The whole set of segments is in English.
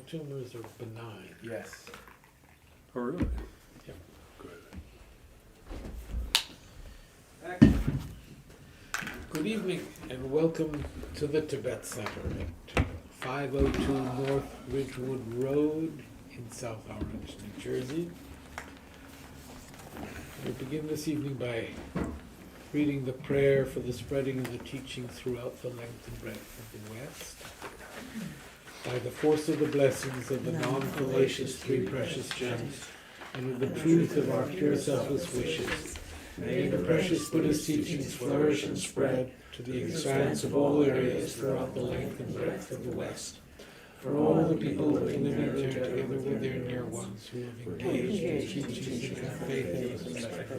tumors are benign. Yes. Oh, really? Yep. Good. Good evening and welcome to the Tibet Center at 502 North Ridgewood Road in South Orange, New Jersey. We begin this evening by reading the prayer for the spreading of the teaching throughout the length and breadth of the West. By the force of the blessings of the non-fallacious three precious gems, and of the truth of our pure selfless wishes, may the precious Buddha's teachings flourish and spread to the expanse of all areas throughout the length and breadth of the West. For all the people living there together with their near ones who have engaged in teachings and faith in this respect,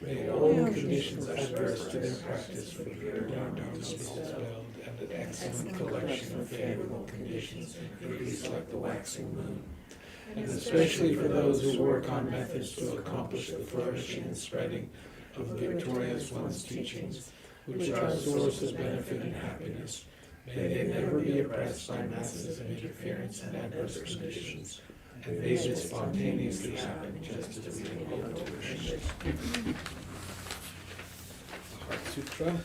may all conditions adverse to their practice for pure Dharma be dispelled, and an excellent collection of favorable conditions increase like the waxing moon. And especially for those who work on methods to accomplish the flourishing and spreading of the victorious one's teachings, which are a source of benefit and happiness, may they never be oppressed by masses of interference and adverse conditions, and may this spontaneously happen just as we hope to wish. The Heart Sutra.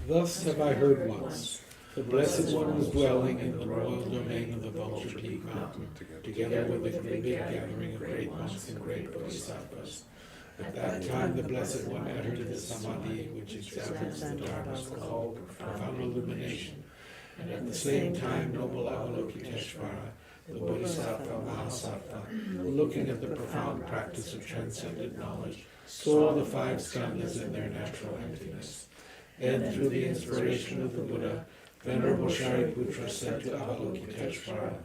Thus have I heard once. The Blessed One was dwelling in the royal domain of the Vulture Peak Mountain, together with a big gathering of great monks and great bodhisattvas. At that time the Blessed One entered the Samadhi, which examines the Dharmas called profound illumination, and at the same time noble Avalokiteshvara, the Bodhisattva Mahasattva, looking at the profound practice of transcendent knowledge, saw the five skandhas in their natural emptiness. Then, through the inspiration of the Buddha, Venerable Shariputra said to Avalokiteshvara,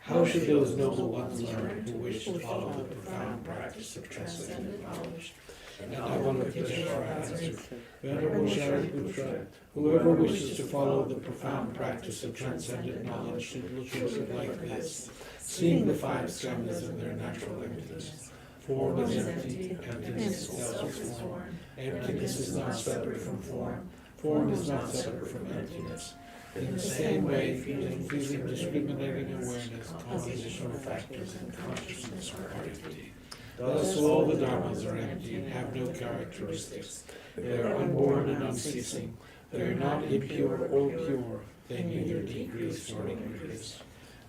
"How should those noble ones learn who wish to follow the profound practice of transcendent knowledge?" And Avalokiteshvara answered, "Venerable Shariputra, whoever wishes to follow the profound practice of transcendent knowledge should look at it like this, seeing the five skandhas in their natural emptiness. Form is empty, emptiness itself is form. Emptiness is not separate from form. Form is not separate from emptiness. In the same way, feeling, discriminating awareness, compositional factors, and consciousness are empty. Thus all the dharmas are empty and have no characteristics. They are unborn and unceasing. They are not impure or pure. They neither decrease nor increase.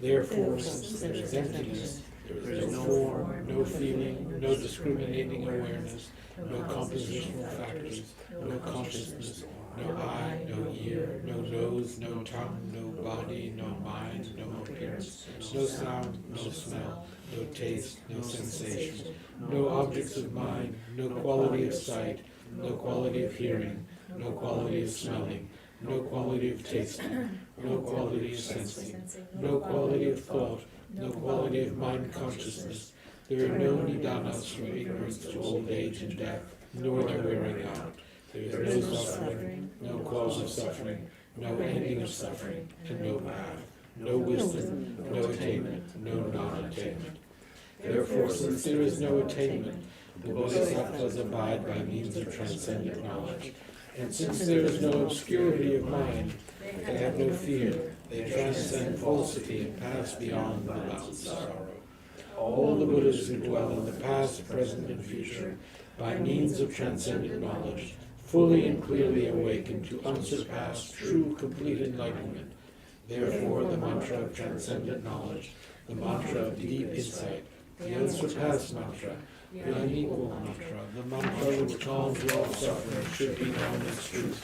Therefore, since there is emptiness, there is no form, no feeling, no discriminating awareness, no compositional factors, no consciousness, no eye, no ear, no nose, no tongue, no body, no mind, no appearance, no sound, no smell, no taste, no sensation, no objects of mind, no quality of sight, no quality of hearing, no quality of smelling, no quality of tasting, no quality of sensing, no quality of thought, no quality of mind consciousness. There are no nidanas from ignorance to old age and death, nor their wearing out. There is no suffering, no cause of suffering, no ending of suffering, and no path, no wisdom, no attainment, no non-attainment. Therefore, since there is no attainment, the bodhisattvas abide by means of transcendent knowledge. And since there is no obscurity of mind, they have no fear, they transcend falsity and pass beyond the bounds of sorrow. All the Buddhas who dwell in the past, present, and future, by means of transcendent knowledge, fully and clearly awaken to unsurpassed, true, complete enlightenment. Therefore, the mantra of transcendent knowledge, the mantra of deep insight, the unsurpassed mantra, the unequal mantra, the mantra which calms all suffering, should be known as truth,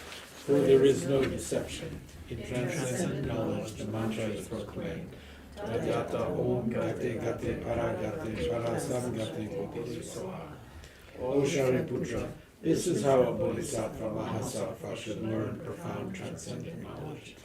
for there is no deception. In transcendent knowledge, the mantra is proclaimed. Tathagata Om Gate Gate Paragate Parasam Gate Bodhisattva. O Shariputra, this is how a Bodhisattva Mahasattva should learn profound transcendent knowledge.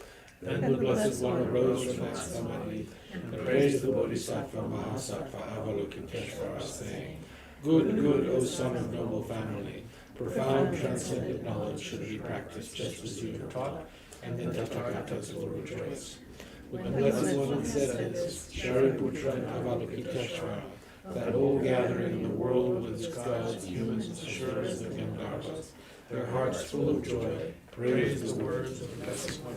Then the Blessed One arose from that samadhi and praised the Bodhisattva Mahasattva Avalokiteshvara, saying, "Good, good, O son of noble family, profound transcendent knowledge should be practiced just as you have taught, and the Tathagatas will rejoice." When the Blessed One had said this, Shariputra and Avalokiteshvara, that whole gathering in the world with its gods, humans, assurers, and Gandharvas, their hearts full of joy, praised the words of the Blessed One.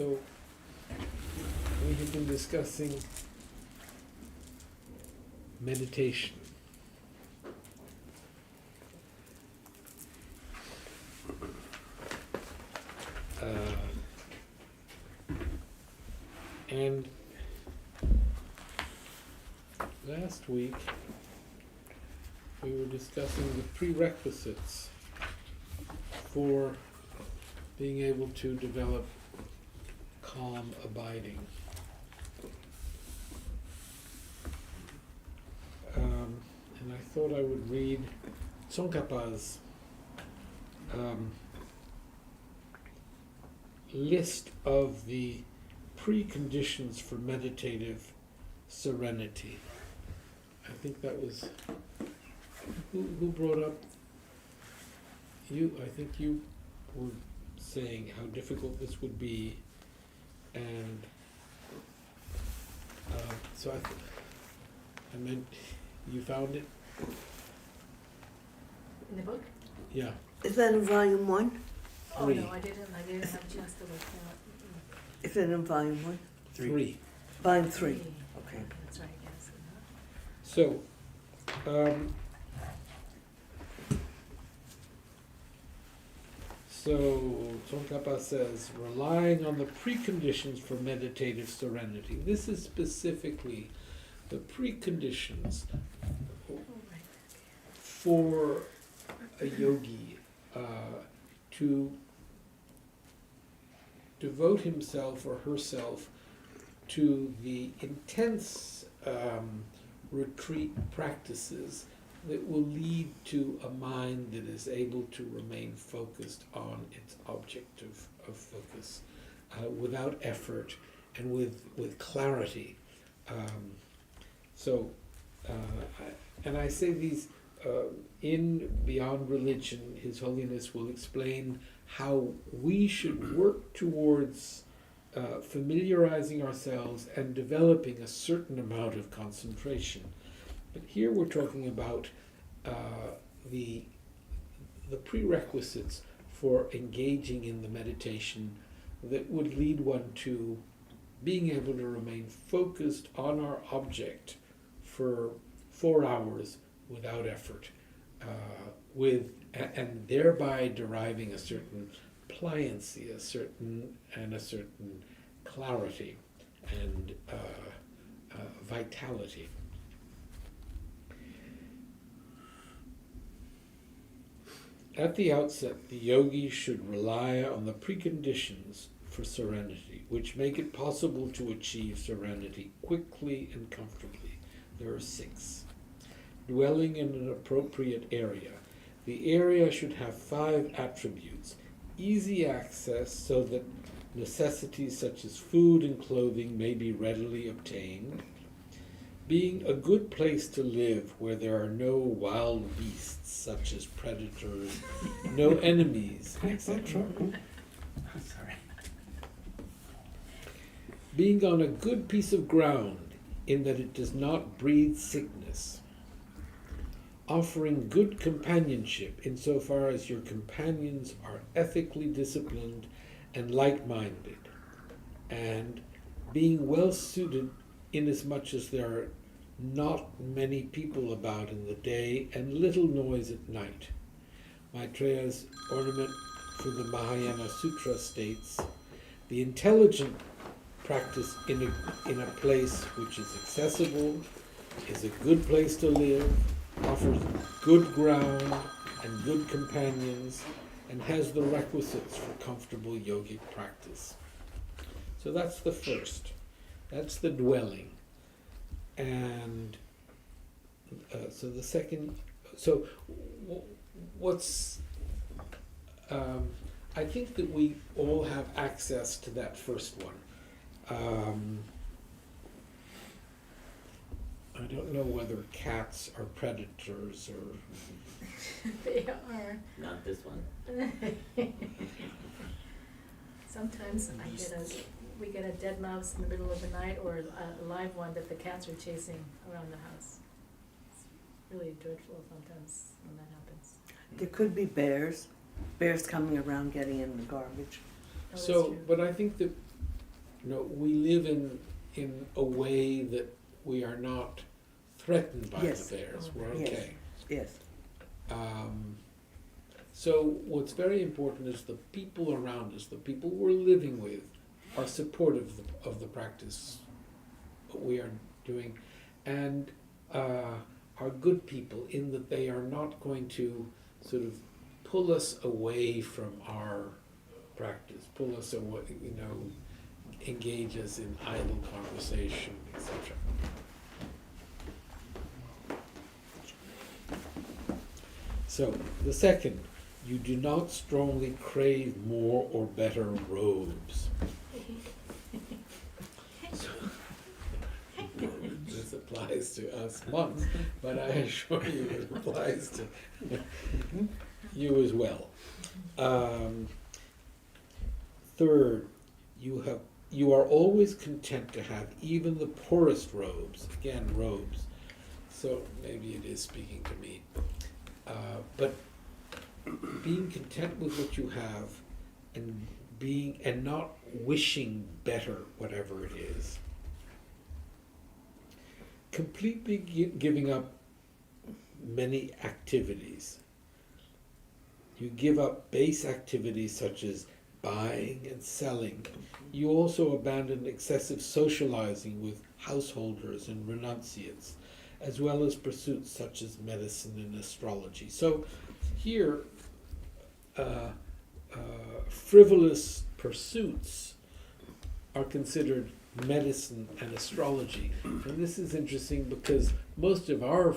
So, we have been discussing meditation. And last week we were discussing the prerequisites for being able to develop calm abiding. And I thought I would read Tsongkhapa's list of the preconditions for meditative serenity. I think that was, who brought up, you, I think you were saying how difficult this would be, and so I meant, you found it? In the book? Yeah. Is that in volume 1? Oh, Three. no, I didn't have a chance to look at it. Is it in volume 1? Three. Volume 3. Okay. That's right, yes. So, Tsongkhapa says, relying on the preconditions for meditative serenity. This is specifically the preconditions Oh, right. for a yogi to devote himself or herself to the intense retreat practices that will lead to a mind that is able to remain focused on its object of focus without effort and with clarity. And I say these in Beyond Religion, His Holiness will explain how we should work towards familiarizing ourselves and developing a certain amount of concentration. But here we're talking about the prerequisites for engaging in the meditation that would lead one to being able to remain focused on our object for 4 hours without effort, and thereby deriving a certain pliancy, a certain clarity and vitality. At the outset, the yogi should rely on the preconditions for serenity, which make it possible to achieve serenity quickly and comfortably. There are 6. Dwelling in an appropriate area. The area should have 5 attributes. Easy access so that necessities such as food and clothing may be readily obtained. Being a good place to live where there are no wild beasts such as predators, no enemies, etc. Sorry. Being on a good piece of ground in that it does not breed sickness. Offering good companionship insofar as your companions are ethically disciplined and like-minded. And being well suited inasmuch as there are not many people about in the day and little noise at night. Maitreya's ornament for the Mahayana Sutra states, the intelligent practice in a place which is accessible, is a good place to live, offers good ground and good companions, and has the requisites for comfortable yogic practice. So that's the first. That's the dwelling. And so the second, so what's, I think that we all have access to that first one. I don't know whether cats are predators or... They are. Not this one. Sometimes we get a dead mouse in the middle of the night or a live one that the cats are chasing around the house. It's really dreadful sometimes when that happens. There could be bears coming around getting in the garbage. Oh, that's So, true. but I think that, we live in a way that we are not threatened by Yes. the bears. Oh, We're yes. okay. Yes. So what's very important is the people around us, the people we're living with, are supportive of the practice, what we are doing, and are good people in that they are not going to sort of pull us away from our practice, pull us away, engage us in idle conversation, etc. So, the second, you do not strongly crave more or better robes. This applies to us monks, but I assure you it applies to you as well. Third, you are always content to have even the poorest robes. Again, robes. So maybe it is speaking to me. But being content with what you have and not wishing better, whatever it is. Completely giving up many activities. You give up base activities such as buying and selling. You also abandon excessive socializing with householders and renunciates, as well as pursuits such as medicine and astrology. So here, frivolous pursuits are considered medicine and astrology. And this is interesting because most of our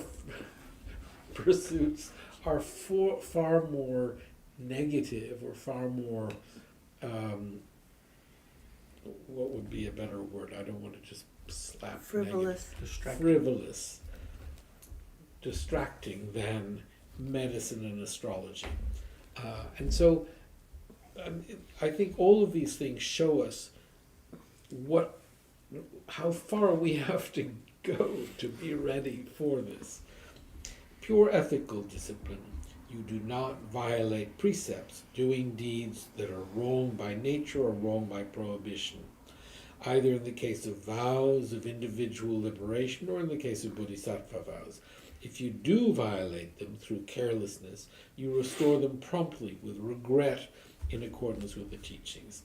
pursuits are far more negative, or far more, what would be a better word? I don't want to just slap Frivolous. frivolous, distracting than medicine and astrology. And so I think all of these things show us how far we have to go to be ready for this. Pure ethical discipline. You do not violate precepts, doing deeds that are wrong by nature or wrong by prohibition, either in the case of vows of individual liberation or in the case of bodhisattva vows. If you do violate them through carelessness, you restore them promptly with regret in accordance with the teachings.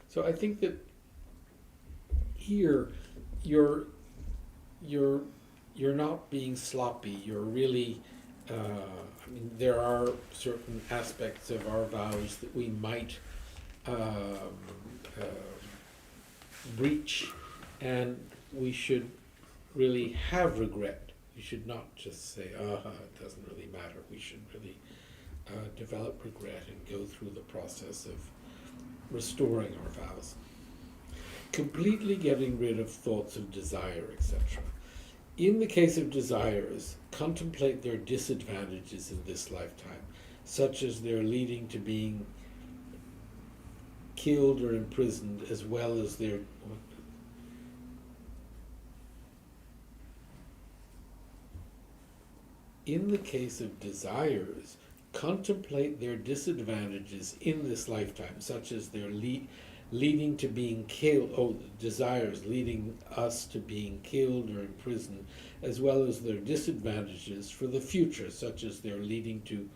So I think that here you're not being sloppy. You're really, there are certain aspects of our vows that we might breach, and we should really have regret. We should not just say, it doesn't really matter. We should really develop regret and go through the process of restoring our vows. Completely getting rid of thoughts of desire, etc. In the case of desires, contemplate their disadvantages in this lifetime, such as their leading to being killed or imprisoned, as well as their... In the case of desires, contemplate their disadvantages in this lifetime, such as their leading to being killed, desires leading us to being killed or imprisoned, as well as their disadvantages for the future, such as their leading to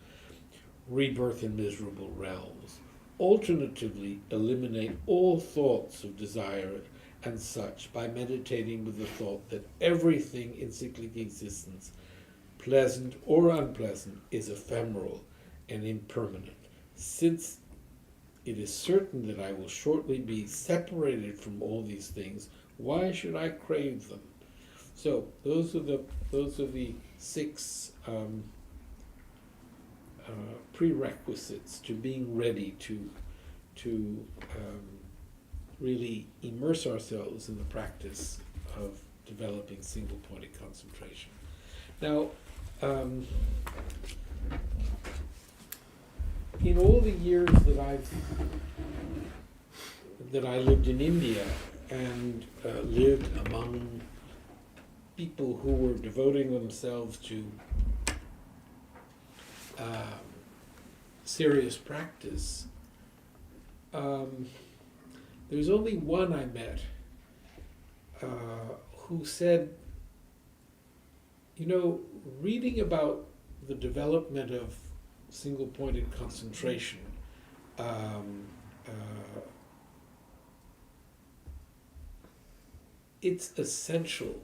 rebirth in miserable realms. Alternatively, eliminate all thoughts of desire and such by meditating with the thought that everything in cyclic existence, pleasant or unpleasant, is ephemeral and impermanent. Since it is certain that I will shortly be separated from all these things, why should I crave them? So those are the 6 prerequisites to being ready to really immerse ourselves in the practice of developing single-pointed concentration. Now, in all the years that I lived in India and lived among people who were devoting themselves to serious practice, there's only one I met who said, reading about the development of single-pointed concentration it's essential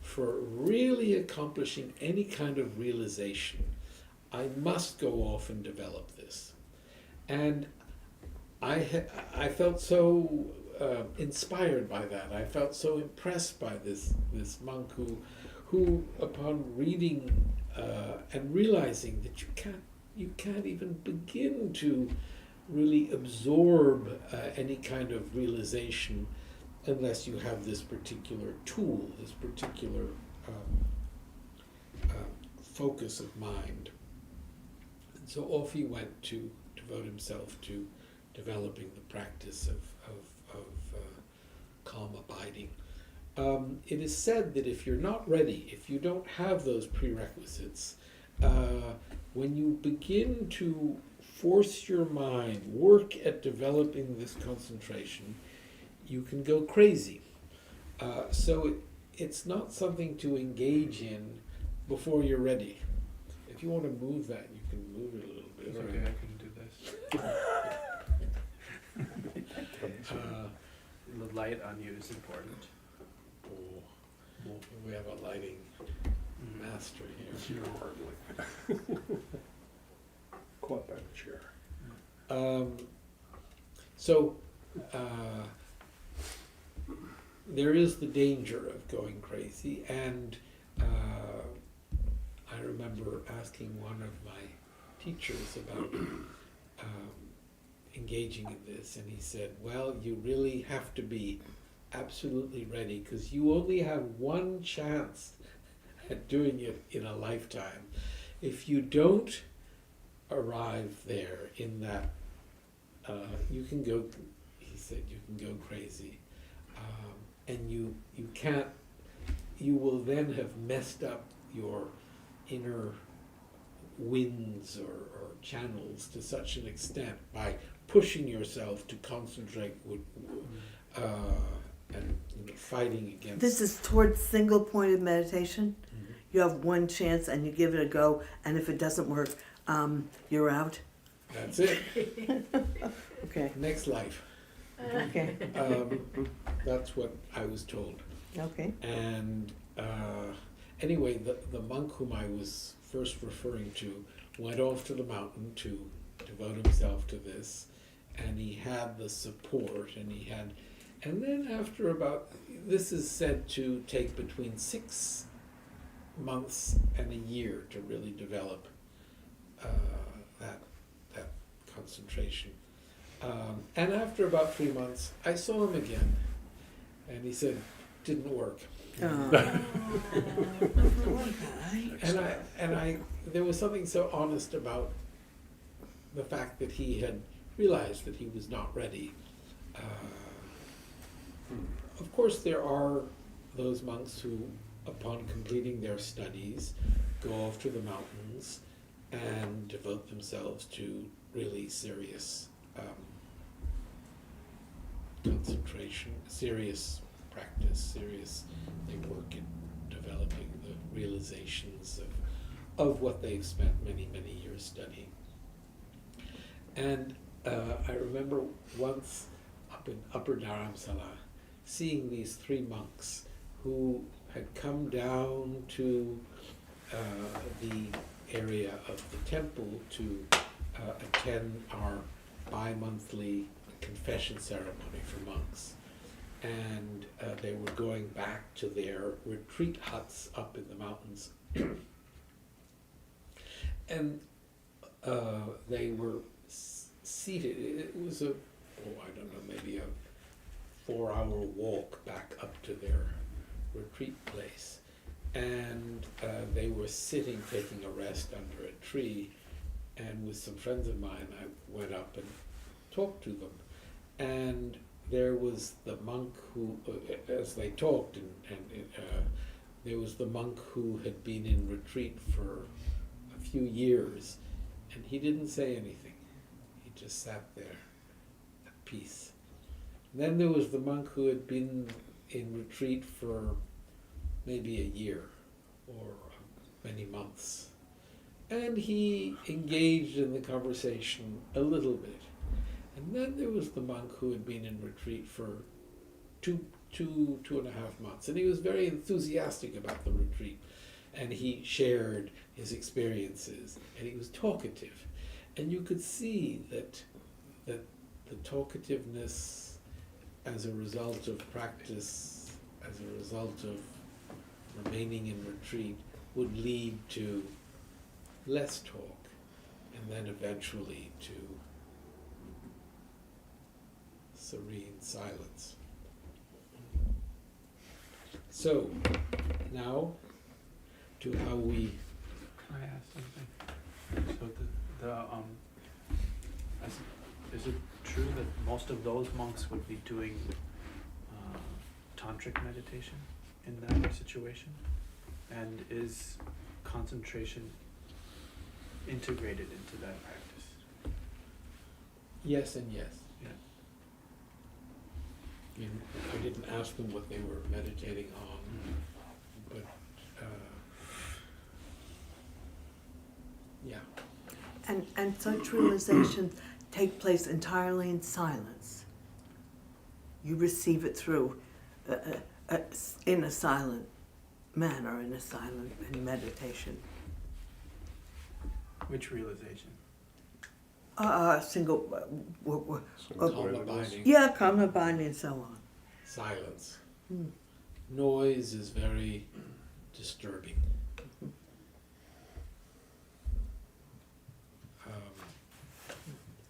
for really accomplishing any kind of realization. I must go off and develop this. And I felt so inspired by that. I felt so impressed by this monk who upon reading and realizing that you can't even begin to really absorb any kind of realization unless you have this particular tool, this particular focus of mind. And so off he went to devote himself to developing the practice of calm abiding. It is said that if you're not ready, if you don't have those prerequisites, when you begin to force your mind, work at developing this concentration, you can go crazy. So it's not something to engage in before you're ready. If you want to move that, you can move it a little bit. It's okay, I can do this. The light on you is important. Oh, we have a lighting master here. You're hardly. Caught by the chair. So, there is the danger of going crazy, and I remember asking one of my teachers about engaging in this, and he said, well, you really have to be absolutely ready, because you only have one chance at doing it in a lifetime. If you don't arrive there in that, you can go, he said, you can go crazy. And you can't, you will then have messed up your inner winds or channels to such an extent by pushing yourself to concentrate and fighting against. This is towards single-pointed meditation. Mhm. You have one chance and you give it a go, and if it doesn't work, you're out. That's it. Okay. Next life. Okay. That's what I was told. Okay. And anyway, the monk whom I was first referring to went off to the mountain to devote himself to this, and he had the support, and then after about, this is said to take between 6 months and a year to really develop that concentration. And after about 3 months, I saw him again, and he said, didn't work. And I, there was something so honest about the fact that he had realized that he was not ready. Of course, there are those monks who, upon completing their studies, go off to the mountains and devote themselves to really serious concentration, serious practice, they work in developing the realizations of what they've spent many, many years studying. And I remember once up in Upper Dharamsala seeing these 3 monks who had come down to the area of the temple to attend our bi-monthly confession ceremony for monks. And they were going back to their retreat huts up in the mountains. And they were seated. It was I don't know, maybe a 4-hour walk back up to their retreat place. And they were sitting, taking a rest under a tree. And with some friends of mine, I went up and talked to them. And there was the monk who, as they talked, there was the monk who had been in retreat for a few years, and he didn't say anything. He just sat there at peace. And then there was the monk who had been in retreat for maybe a year or many months, and he engaged in the conversation a little bit. And then there was the monk who had been in retreat for two and a half months, and he was very enthusiastic about the retreat, and he shared his experiences, and he was talkative, and you could see that the talkativeness, as a result of practice, as a result of remaining in retreat, would lead to less talk, and then eventually to serene silence. So, now to how we. Can I ask something? So is it true that most of those monks would be doing tantric meditation in that situation? And is concentration integrated into that practice? Yes and yes. Yeah. I didn't ask them what they were meditating on, but yeah. And such realizations take place entirely in silence. you receive it through in a silent manner, in a silent in meditation. Which realization? Single, Calm abiding. yeah, calm abiding and so on. Silence. Hmm. Noise is very disturbing.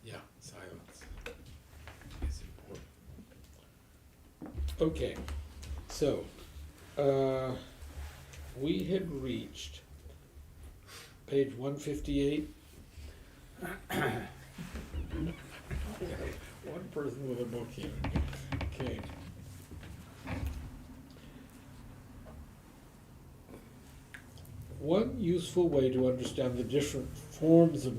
Yeah, silence is important. Okay, so we had reached page 158. One person with a book here. Okay. One useful way to understand the different forms of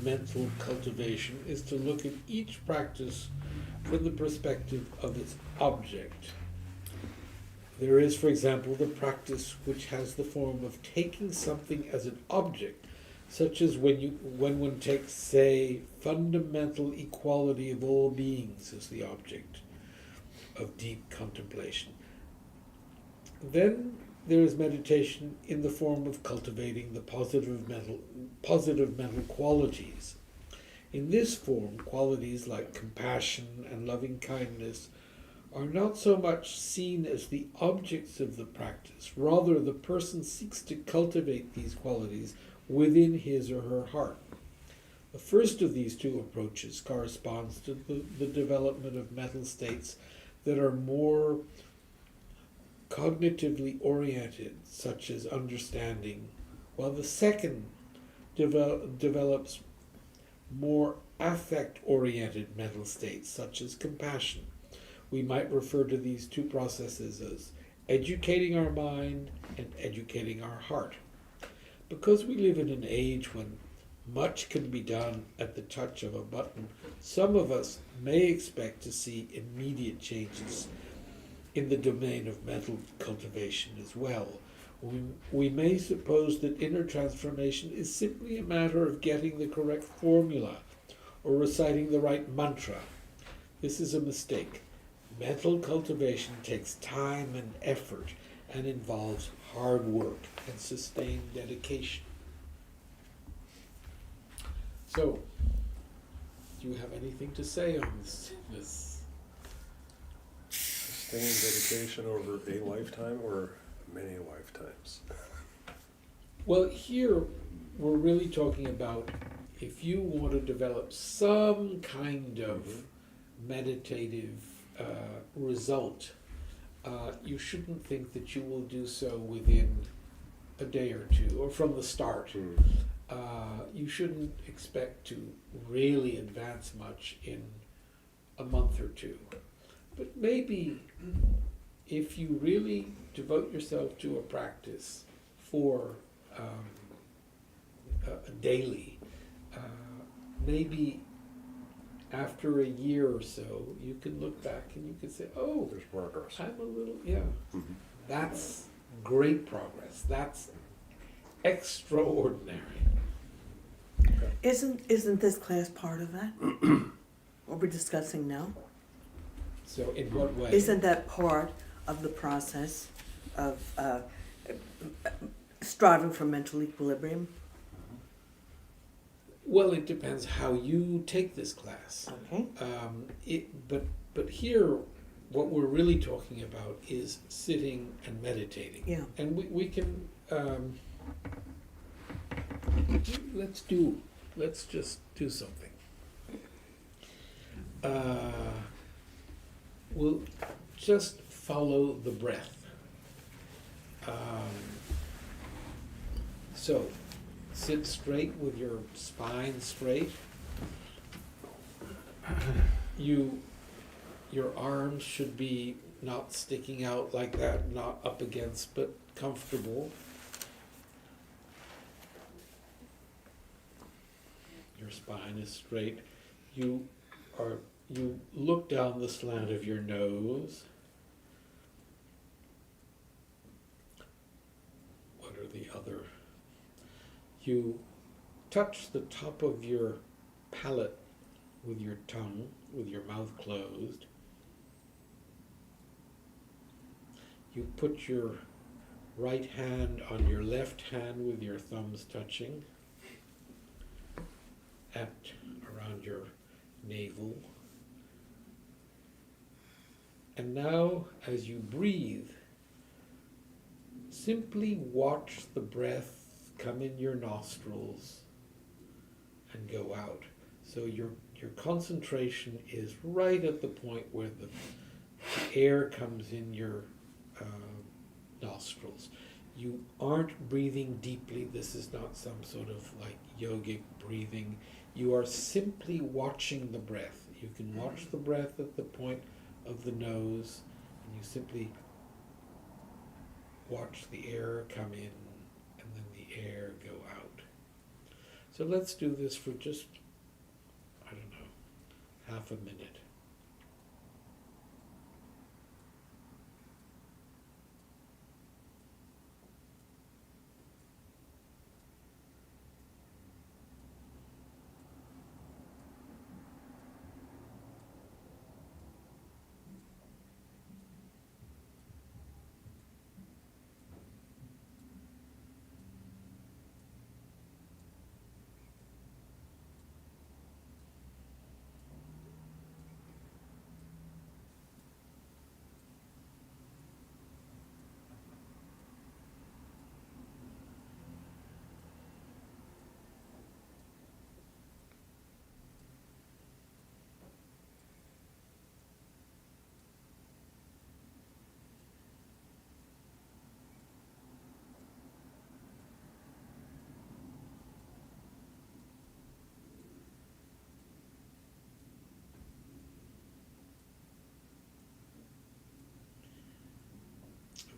mental cultivation is to look at each practice from the perspective of its object. There is, for example, the practice which has the form of taking something as an object, such as when one takes, say, fundamental equality of all beings as the object of deep contemplation. Then there is meditation in the form of cultivating the positive mental qualities. In this form, qualities like compassion and loving kindness are not so much seen as the objects of the practice. Rather, the person seeks to cultivate these qualities within his or her heart. The first of these two approaches corresponds to the development of mental states that are more cognitively oriented, such as understanding, while the second develops more affect-oriented mental states, such as compassion. We might refer to these two processes as educating our mind and educating our heart. Because we live in an age when much can be done at the touch of a button, some of us may expect to see immediate changes in the domain of mental cultivation as well. We may suppose that inner transformation is simply a matter of getting the correct formula or reciting the right mantra. This is a mistake. Mental cultivation takes time and effort and involves hard work and sustained dedication. So, do you have anything to say on this? Sustained dedication over a lifetime or many lifetimes? Well, here we're really talking about if you want to develop some kind of meditative result, you shouldn't think that you will do so within a day or two or from the start. You shouldn't expect to really advance much in a month or two. But maybe if you really devote yourself to a practice for daily, maybe after a year or so, you can look back and you can say, oh, There's progress. I'm a little, yeah, Mm-hmm. that's great progress. That's extraordinary. Isn't this class part of that? What we're discussing now? So in what way? Isn't that part of the process of striving for mental equilibrium? Well, it depends how you take this class. Okay. But here, what we're really talking about is sitting and meditating. Yeah. And we can, let's just do something. We'll just follow the breath. So, sit straight with your spine straight. Your arms should be not sticking out like that, not up against, but comfortable. Your spine is straight. You look down the slant of your nose. What are the other? You touch the top of your palate with your tongue, with your mouth closed. you put your right hand on your left hand with your thumbs touching at around your navel. And now, as you breathe, simply watch the breath come in your nostrils and go out. So your concentration is right at the point where the air comes in your nostrils. You aren't breathing deeply. This is not some sort of like yogic breathing. You are simply watching the breath. You can watch the breath at the point of the nose, and you simply watch the air come in and then the air go out. So let's do this for just, I don't know, half a minute.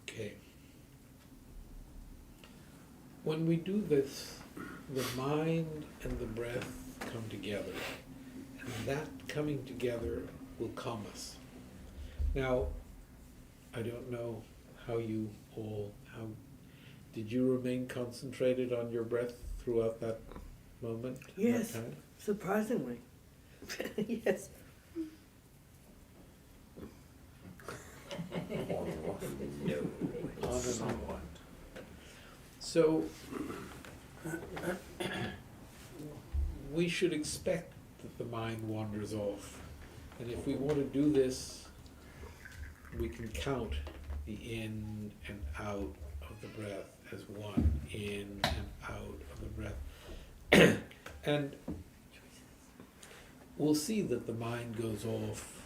Okay. When we do this, the mind and the breath come together, and that coming together will calm us. Now, I don't know how did you remain concentrated on your breath throughout that moment? Yes. That time? Surprisingly. Yes. On and off. On and on. Somewhat. So, we should expect that the mind wanders off. And if we want to do this, we can count the in and out of the breath as one, in and out of the breath. And we'll see that the mind goes off.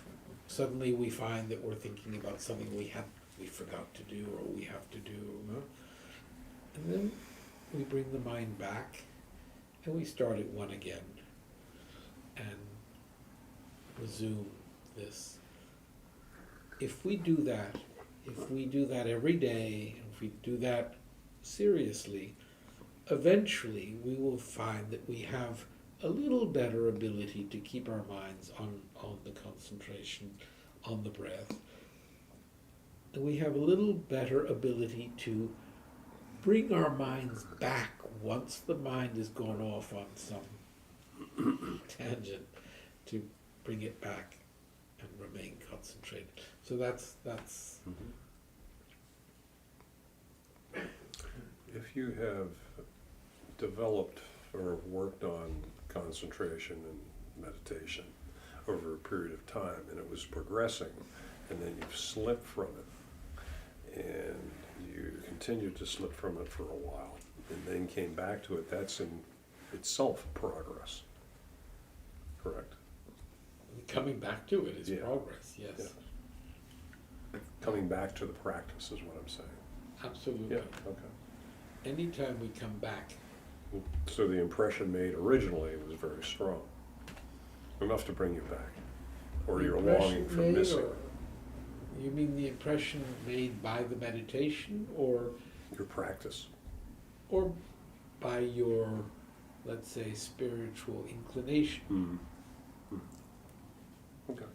Suddenly we find that we're thinking about something we forgot to do or we have to do. No? And then we bring the mind back and we start at one again and resume this. If we do that every day, and if we do that seriously, eventually we will find that we have a little better ability to keep our minds on the concentration, on the breath. And we have a little better ability to bring our minds back once the mind has gone off on some tangent, to bring it back and remain concentrated. So that's If you have developed or worked on concentration and meditation over a period of time and it was progressing, and then you've slipped from it and you continued to slip from it for a while and then came back to it, that's in itself progress. Correct? coming back to it is Yeah. progress, yes. Yeah. Coming back to the practice is what I'm saying. Absolutely. Yeah, okay. Anytime we come back, So the impression made originally was very strong, enough to bring you back, or the you're impression longing for made, missing or you mean the impression made by the meditation, or your practice. by your, let's say, spiritual inclination? Mm. Mm. Okay.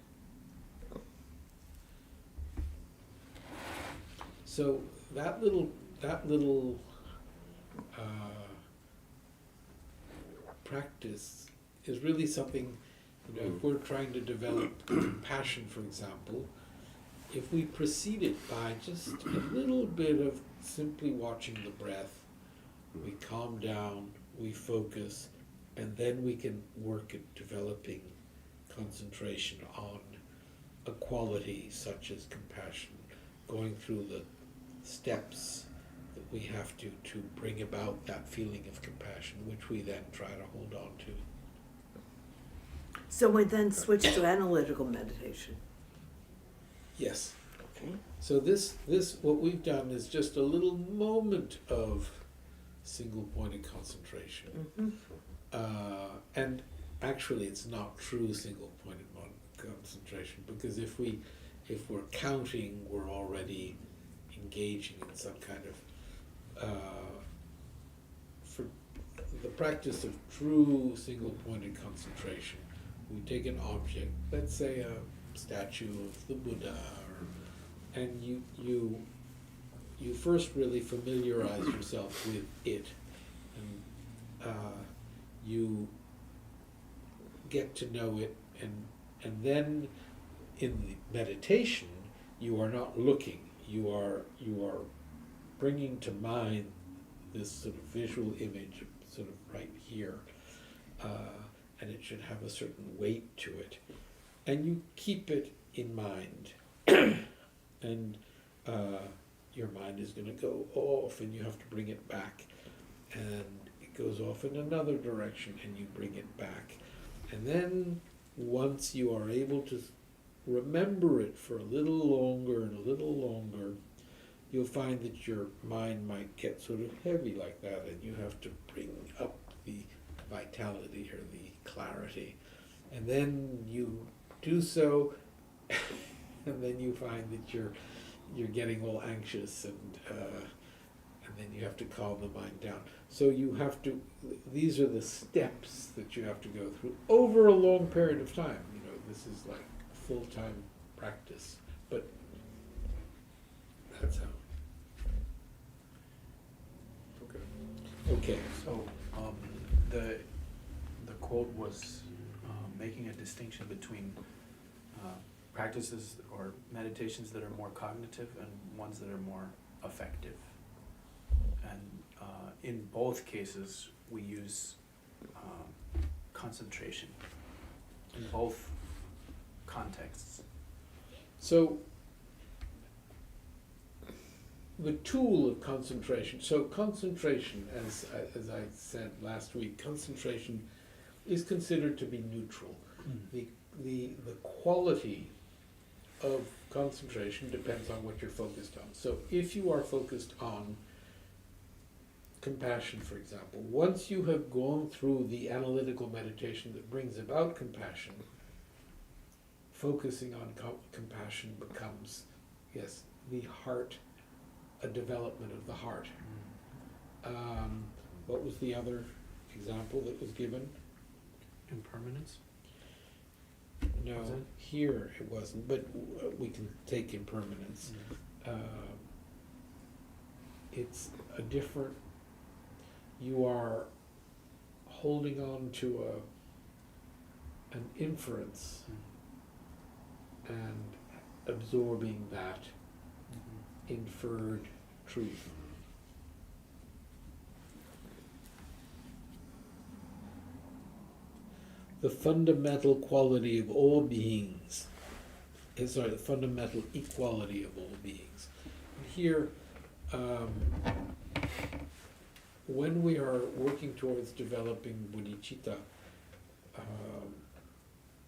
So that little practice is really something, if we're trying to develop compassion, for example, if we precede it by just a little bit of simply watching the breath, we calm down, we focus, and then we can work at developing concentration on a quality such as compassion, going through the steps that we have to bring about that feeling of compassion, which we then try to hold on to. So we then switch to analytical meditation. Yes. Okay. So this what we've done is just a little moment of single-pointed concentration. Mm-hmm. And actually it's not true single-pointed concentration, because if we're counting, we're already engaging in some kind of for the practice of true single-pointed concentration, we take an object, let's say a statue of the Buddha, and you first really familiarize yourself with it, and you get to know it, and then in the meditation you are not looking, you are bringing to mind this sort of visual image sort of right here, and it should have a certain weight to it, and you keep it in mind, and your mind is going to go off and you have to bring it back, and it goes off in another direction and you bring it back, and then once you are able to remember it for a little longer and a little longer, you'll find that your mind might get sort of heavy like that, and you have to bring up the vitality or the clarity, and then you do so, and then you find that you're getting all anxious, and then you have to calm the mind down. So you have to, these are the steps that you have to go through over a long period of time. You know, this is like full-time practice, but that's how. Okay. So, the quote was making a distinction between practices or meditations that are more cognitive and ones that are more effective. And in both cases, we use concentration in both contexts. So the tool of concentration, so concentration, as I said last week, concentration is considered to be neutral. The quality of concentration depends on what you're focused on. So if you are focused on compassion, for example, once you have gone through the analytical meditation that brings about compassion, focusing on compassion becomes, yes, the heart, a development of the heart. What was the other example that was given? Impermanence? No, Was it? here it wasn't, but we can take impermanence. It's a different, you are holding on to an inference and absorbing that inferred truth. The fundamental quality of all beings, the fundamental equality of all beings. Here, when we are working towards developing bodhicitta,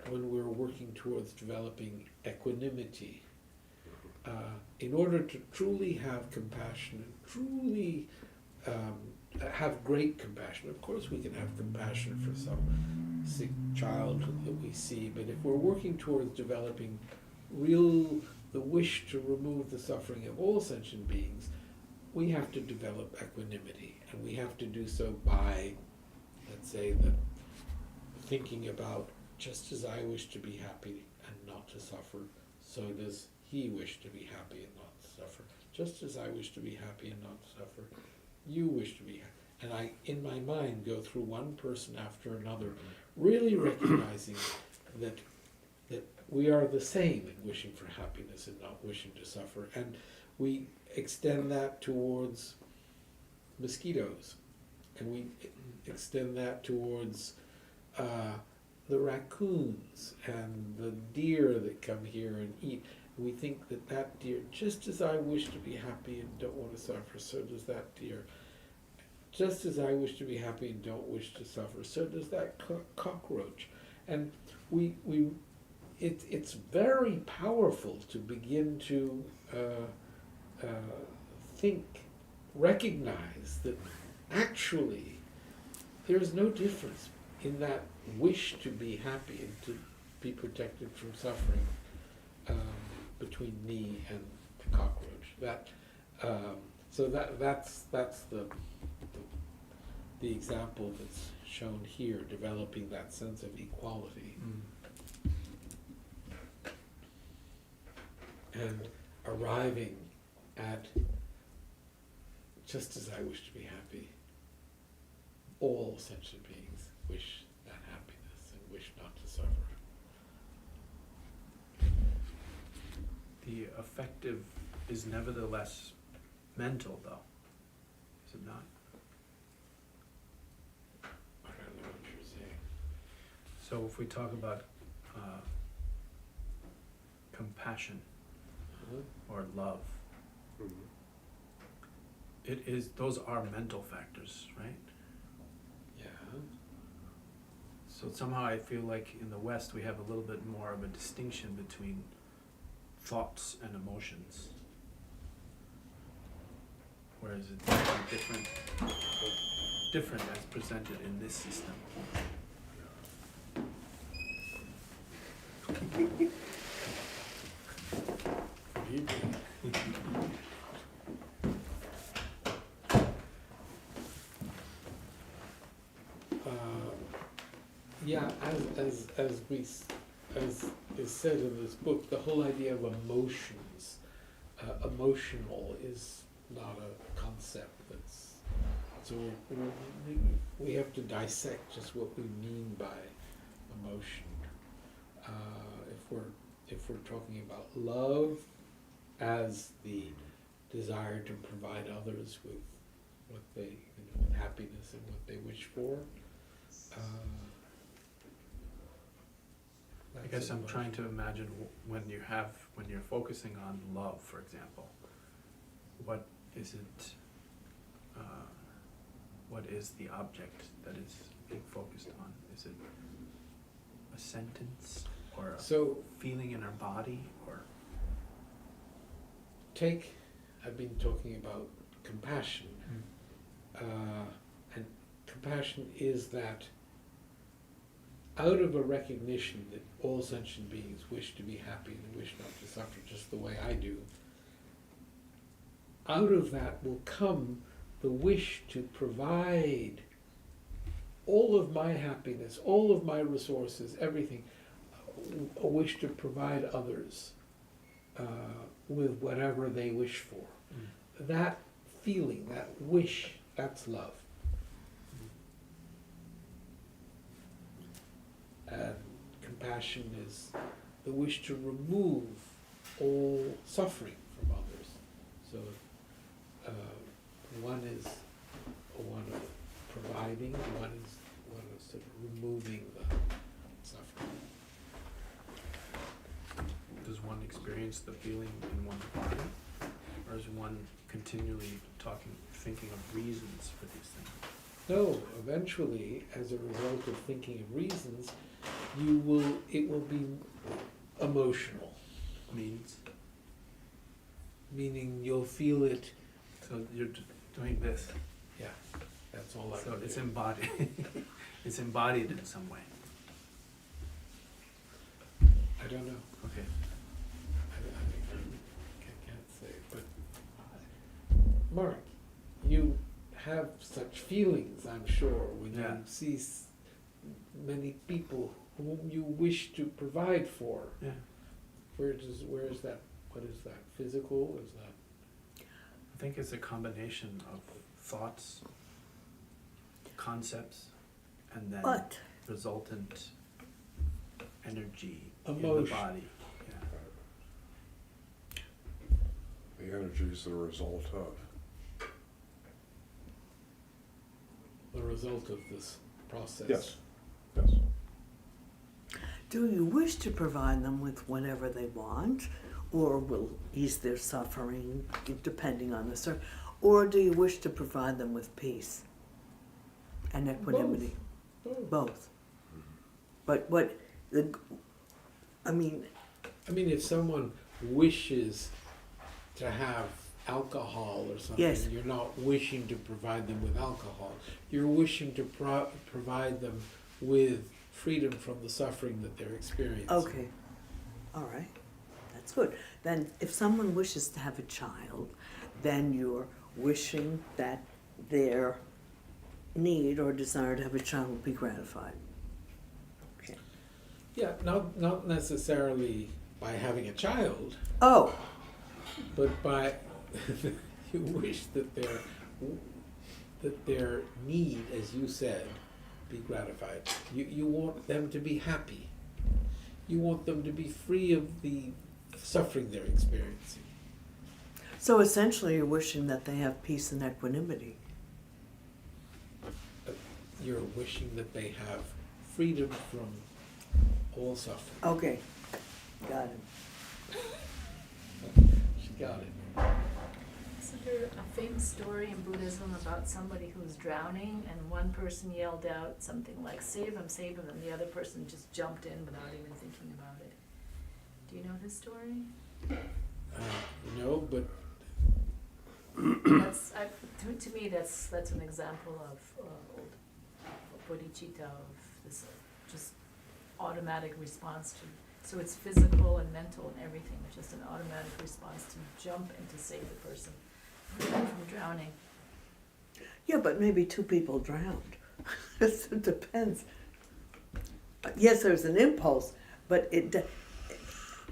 when we're working towards developing equanimity, in order to truly have compassion and truly have great compassion, of course we can have compassion for some sick child that we see, but if we're working towards developing the wish to remove the suffering of all sentient beings, we have to develop equanimity, and we have to do so by, let's say, the thinking about, just as I wish to be happy and not to suffer, so does he wish to be happy and not to suffer. Just as I wish to be happy and not to suffer, you wish to be happy. And I, in my mind, go through one person after another, really recognizing that we are the same in wishing for happiness and not wishing to suffer. And we extend that towards mosquitoes, and we extend that towards the raccoons and the deer that come here and eat. We think that that deer, just as I wish to be happy and don't want to suffer, so does that deer. Just as I wish to be happy and don't wish to suffer, so does that cockroach. And it's very powerful to begin to recognize that actually there's no difference in that wish to be happy and to be protected from suffering between me and the cockroach. That's the example that's shown here, developing that sense of equality. And arriving at, just as I wish to be happy, all sentient beings wish that happiness and wish not to suffer. The affective is nevertheless mental, though, is it not? I don't know what you're saying. So if we talk about compassion or love, Mhm. those are mental factors, right? Yeah. So somehow I feel like in the West we have a little bit more of a distinction between thoughts and emotions, whereas it's actually different as presented in this system. Yeah, as is said in this book, the whole idea of emotions, emotional is not a concept that's, so we have to dissect just what we mean by emotion. If we're talking about love as the desire to provide others with what they, with happiness and what they wish for, I guess I'm trying to imagine when you're focusing on love, for example, what is it? What is the object that is being focused on? Is it a sentence or a feeling in our body, or? I've been talking about compassion, and compassion is that out of a recognition that all sentient beings wish to be happy and wish not to suffer just the way I do, out of that will come the wish to provide all of my happiness, all of my resources, everything, a wish to provide others with whatever they wish for. That feeling, that wish, that's love. And compassion is the wish to remove all suffering from others. So one is one of providing, one is sort of removing the suffering. Does one experience the feeling in one's body, or is one continually thinking of reasons for these things? No, eventually, as a result of thinking of reasons, it will be emotional. Meaning you'll feel it. So you're doing this. Yeah, that's all I So can it's do. embodied. It's embodied in some way. I don't know. Okay. I can't say, but Mark, you have such feelings, I'm sure, when Yeah. you see many people whom you wish to provide for. Yeah. Where is that? What is that? Physical? Is that? I think it's a combination of thoughts, concepts, and then But resultant energy in the Emotion. body. Yeah. The energy is the result of. The result of this process. Yes. Yes. Do you wish to provide them with whatever they want, or will ease their suffering, depending on the or do you wish to provide them with peace and equanimity? Both. But I mean, if someone wishes to have alcohol or something, Yes. you're not wishing to provide them with alcohol. You're wishing to provide them with freedom from the suffering that they're experiencing. okay, all right, that's good. Then if someone wishes to have a child, then you're wishing that their need or desire to have a child will be gratified. Okay. Yeah, not necessarily by having a child, Oh, but by you wish that their need, as you said, be gratified. You want them to be happy. You want them to be free of the suffering they're experiencing. so essentially you're wishing that they have peace and equanimity. You're wishing that they have freedom from all suffering. Okay, got it. She got it. Isn't there a famous story in Buddhism about somebody who was drowning and one person yelled out something like, save him, and the other person just jumped in without even thinking about it? Do you know this story? No, but That's, to me, that's an example of bodhicitta, of this just automatic response to, so it's physical and mental and everything, it's just an automatic response to jump and to save the person from drowning. Yeah, but maybe two people drowned. It depends. Yes, there's an impulse, but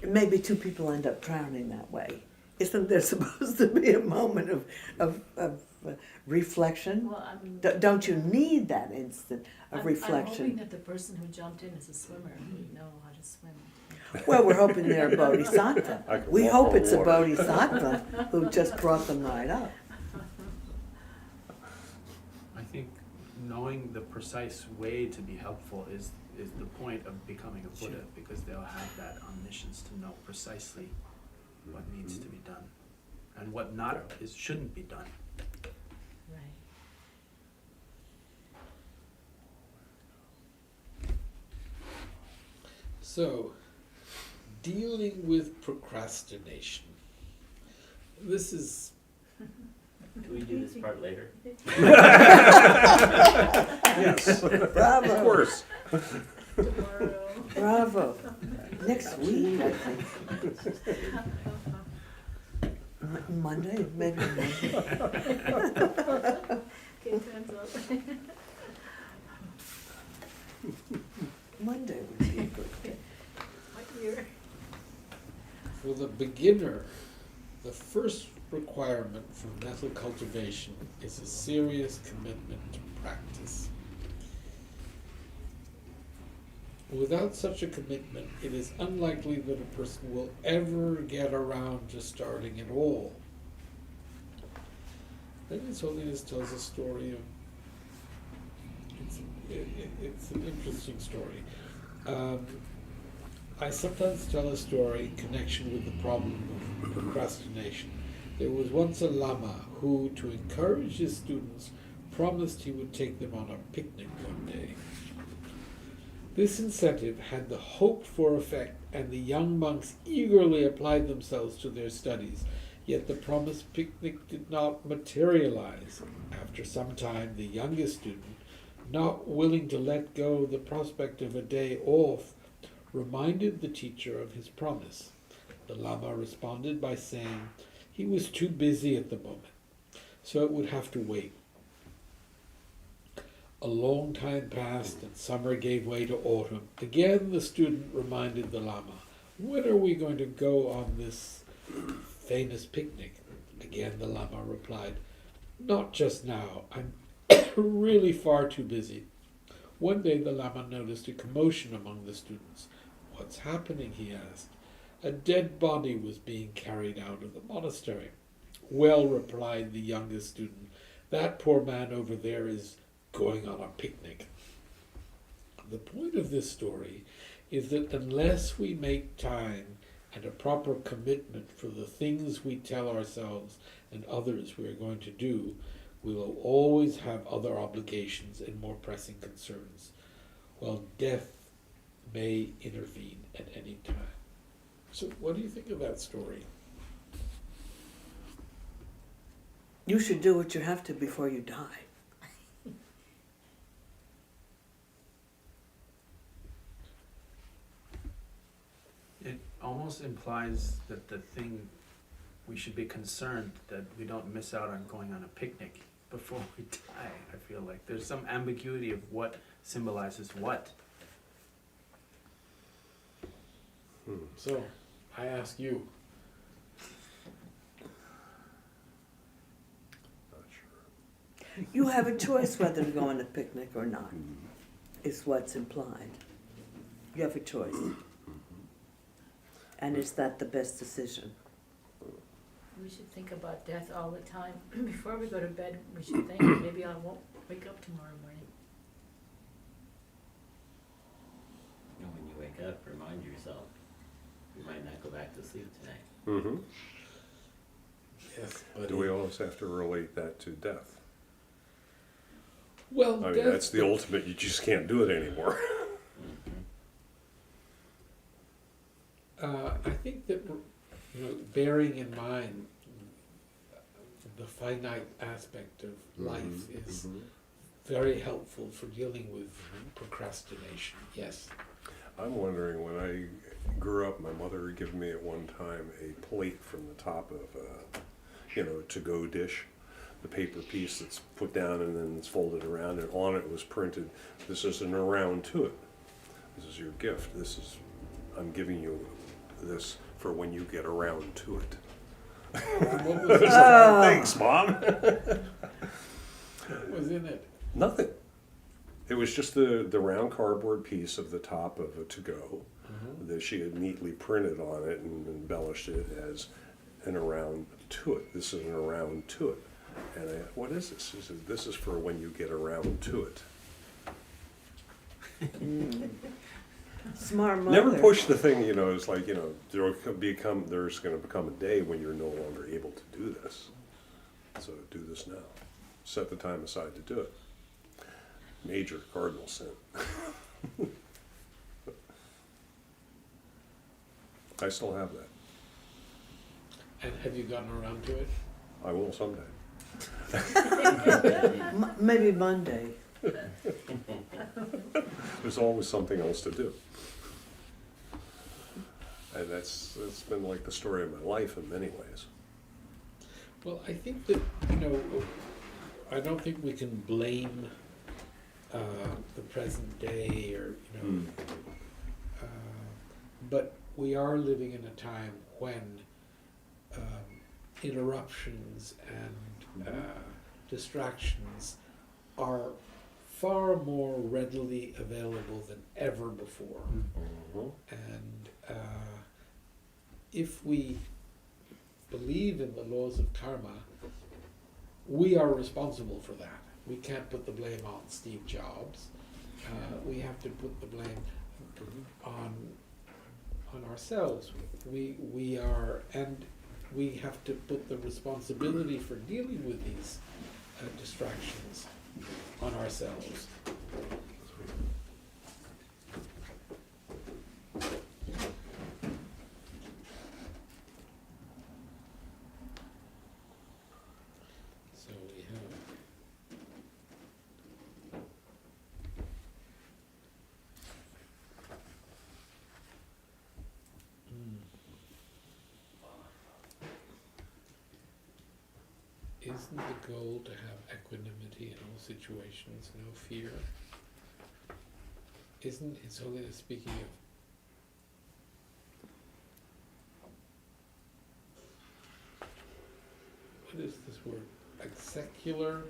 maybe two people end up drowning that way. Isn't there supposed to be a moment of reflection? Well, I'm, Don't you need that instant of I'm reflection? hoping that the person who jumped in is a swimmer who would know how to swim. Well, we're hoping they're a bodhisattva. I could We walk hope on it's a water. bodhisattva who just brought them right up. I think knowing the precise way to be helpful is the point of becoming a Buddha, because they'll have that omniscience to know precisely what needs to be done and what shouldn't be done. Right. so, dealing with procrastination. This is Do we do this part later? Yes, Bravo. of course. Tomorrow. Bravo. Next week, I think. Monday, maybe Monday. Okay, time's up. Monday would be a good day. What year? for the beginner. The first requirement for mental cultivation is a serious commitment to practice. Without such a commitment, it is unlikely that a person will ever get around to starting at all. Then His Holiness tells a story of, it's an interesting story. I sometimes tell a story in connection with the problem of procrastination. There was once a Lama who, to encourage his students, promised he would take them on a picnic one day. This incentive had the hoped-for effect, and the young monks eagerly applied themselves to their studies. Yet the promised picnic did not materialize. After some time, the youngest student, not willing to let go the prospect of a day off, reminded the teacher of his promise. The Lama responded by saying he was too busy at the moment, so it would have to wait. A long time passed, and summer gave way to autumn. Again the student reminded the Lama, "When are we going to go on this famous picnic?" Again the Lama replied, "Not just now. I'm really far too busy." One day the Lama noticed a commotion among the students. What's happening, he asked. A dead body was being carried out of the monastery. Well, replied the youngest student, that poor man over there is going on a picnic. The point of this story is that unless we make time and a proper commitment for the things we tell ourselves and others we are going to do, we will always have other obligations and more pressing concerns, while death may intervene at any time. So what do you think of that story? You should do what you have to before you die. It almost implies that the thing, we should be concerned that we don't miss out on going on a picnic before we die. I feel like there's some ambiguity of what symbolizes what. So, I ask you. Not sure. You have a choice whether to go on a picnic or not, is what's implied. You have a choice. And is that the best decision? We should think about death all the time. Before we go to bed, we should think, maybe I won't wake up tomorrow morning. And when you wake up, remind yourself, you might not go back to sleep tonight. Mm-hmm. Yes, but Do we always have to relate that to death? well, I mean, death, that's the ultimate, you just can't do it anymore. I think that, bearing in mind the finite aspect of life is very helpful for dealing with procrastination. Yes. I'm wondering, when I grew up, my mother had given me at one time a plate from the top of a, to-go dish, the paper piece that's put down and then it's folded around, and on it was printed, this isn't around to it. This is your gift. I'm giving you this for when you get around to it. What was, Thanks, Mom. what was in it? Nothing. It was just the round cardboard piece of the top of a to-go that she had neatly printed on it and embellished it as an around to it. This is an around to it. And I, what is this? She said, this is for when you get around to it. Smart mother. Never push the thing, it's like, there's going to become a day when you're no longer able to do this. So do this now. Set the time aside to do it. Major cardinal sin. I still have that. And have you gotten around to it? I will someday. Maybe Monday. There's always something else to do. And that's been like the story of my life in many ways. Well, I think that, I don't think we can blame the present day or, but we are living in a time when interruptions and distractions are far more readily available than ever before. And if we believe in the laws of karma, we are responsible for that. We can't put the blame on Steve Jobs. We have to put the blame on ourselves. We are, and we have to put the responsibility for dealing with these distractions on ourselves. So we have Isn't the goal to have equanimity in all situations, no fear? Isn't His Holiness speaking of what is this word? A secular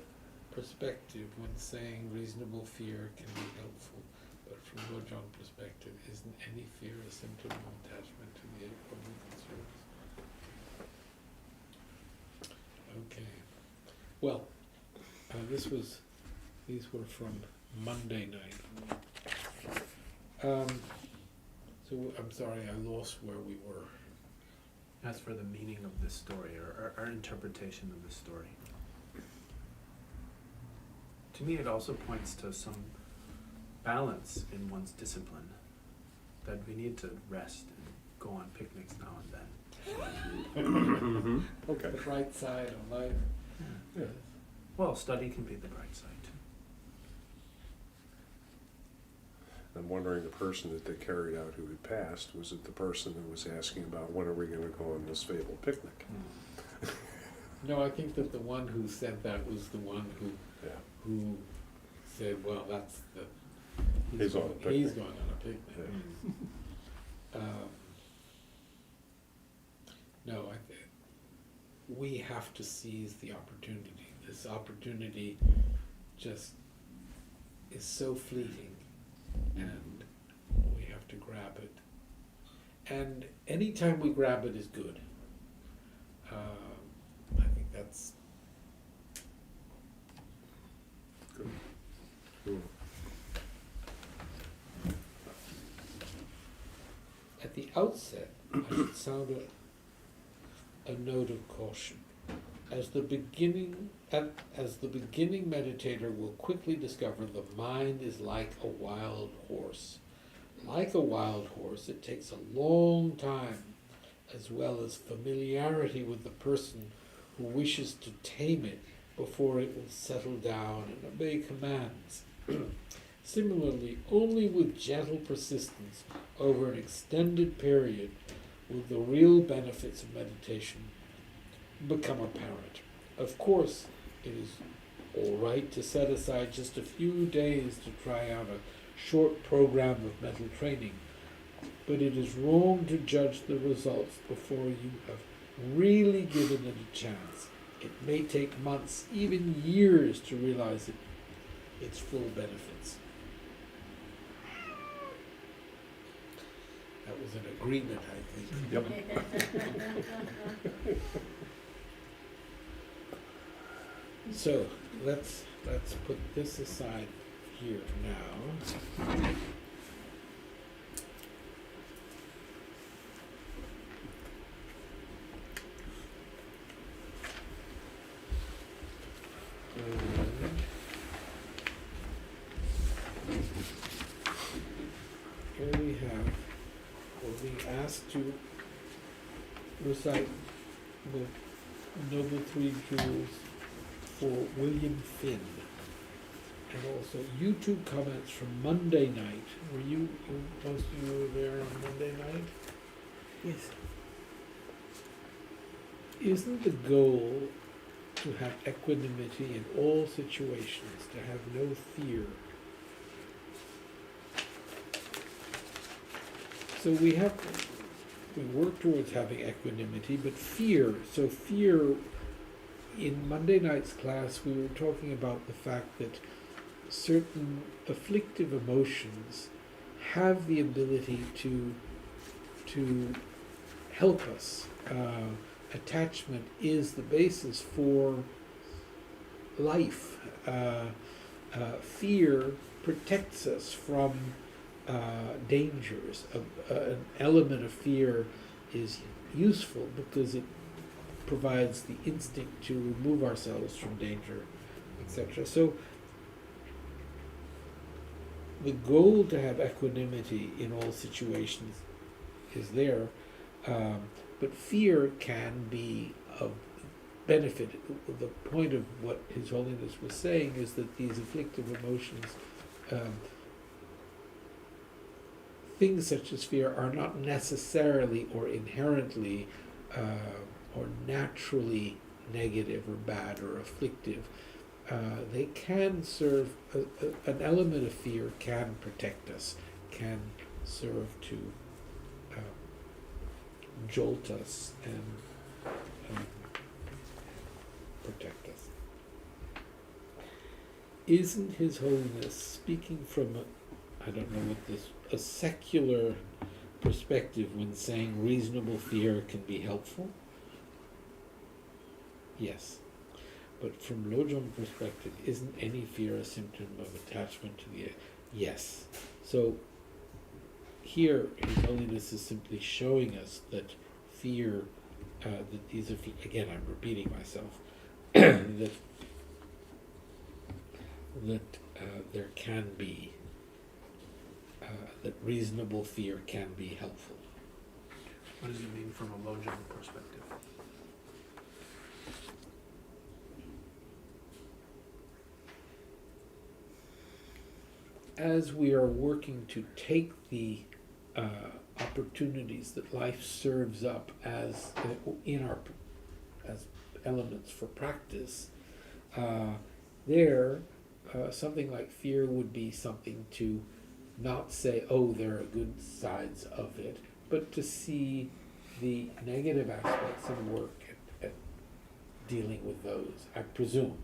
perspective when saying reasonable fear can be helpful. But from Lojong perspective, isn't any fear a symptom of attachment to the Eight Noble Concerns? Okay. Well, these were from Monday night. So I'm sorry, I lost where we were. As for the meaning of the story, or our interpretation of the story. To me, it also points to some balance in one's discipline, that we need to rest and go on picnics now and then. Okay. The bright side of life. Yeah. Well, study can be the bright side too. I'm wondering, the person that they carried out who had passed, was it the person who was asking about when are we gonna go on this fabled picnic? No, I think that the one who said that was the one Yeah. who said, well, that's the, He's on a he's picnic. going on a picnic. No, we have to seize the opportunity. This opportunity just is so fleeting, and we have to grab it. And anytime we grab it is good. I think that's Good. Cool. at the outset. I should sound a note of caution. As the beginning meditator will quickly discover, the mind is like a wild horse. Like a wild horse, it takes a long time, as well as familiarity with the person who wishes to tame it, before it will settle down and obey commands. Similarly, only with gentle persistence over an extended period will the real benefits of meditation become apparent. Of course, it is all right to set aside just a few days to try out a short program of mental training, but it is wrong to judge the results before you have really given it a chance. It may take months, even years, to realize its full benefits. That was an agreement, I think. Yep. So let's put this aside here now. Here we have, we're being asked to recite the Noble Three Jewels for William Finn. And also YouTube comments from Monday night. Were you most of you were there on Monday night? Yes. Isn't the goal to have equanimity in all situations, to have no fear? So we work towards having equanimity, but fear, in Monday night's class we were talking about the fact that certain afflictive emotions have the ability to help us. Attachment is the basis for life. Fear protects us from dangers. An element of fear is useful because it provides the instinct to remove ourselves from danger, etc. So the goal to have equanimity in all situations is there, but fear can be of benefit. The point of what His Holiness was saying is that these afflictive emotions, things such as fear, are not necessarily or inherently or naturally negative or bad or afflictive. They can serve, an element of fear can protect us, can serve to jolt us and protect us. Isn't His Holiness speaking from I don't know what this, a secular perspective when saying reasonable fear can be helpful? Yes. But from Lojong perspective, isn't any fear a symptom of attachment to the... Yes. So here, His Holiness is simply showing us that fear, that these are, again, I'm repeating myself, that there can be, that reasonable fear can be helpful. What does it mean from a Lojong perspective? As we are working to take the opportunities that life serves up as as elements for practice, something like fear would be something to not say, oh, there are good sides of it, but to see the negative aspects and work at dealing with those. I presume.